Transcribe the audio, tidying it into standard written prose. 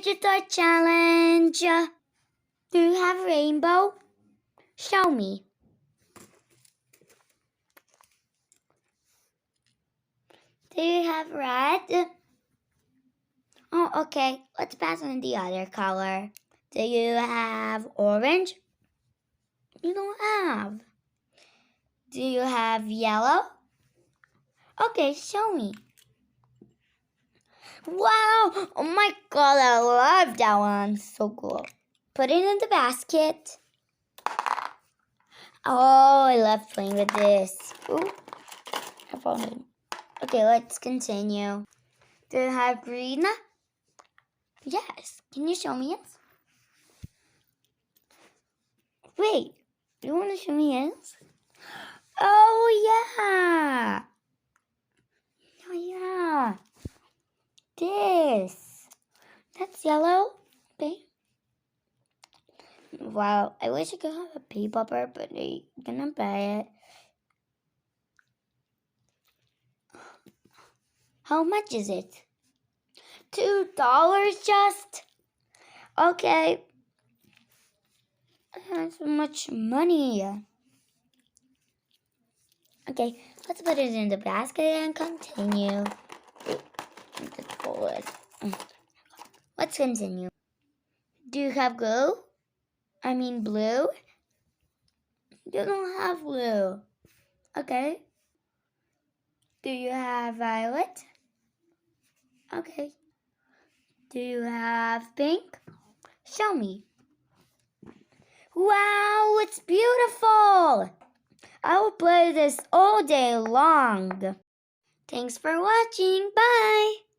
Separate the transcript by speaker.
Speaker 1: fidget toy challenge. Do you have rainbow? Show me. Do you have red? Oh, okay. Let's pass on the other color. Do you have orange? You don't have. Do you have yellow? Okay, show me. Wow! Oh my god, I love that one. So cool. Put it in the basket. Oh, I love playing with this. Ooh, I found it. Okay, let's continue. Do you have green? Yes. Can you show me it? Wait, you want to show me it? Oh, yeah. Oh, yeah. This. That's yellow. Okay. Wow, I wish I could have a pea popper, but I'm gonna buy it. How much is it? $2 just? Okay. That's so much money. Okay, let's put it in the basket and continue. Let's pull it. Let's continue. Do you have glue? I mean blue? You don't have blue. Okay. Do you have violet? Okay. Do you have pink? Show me. Wow, it's beautiful! I will play this all day long. Thanks for watching. Bye!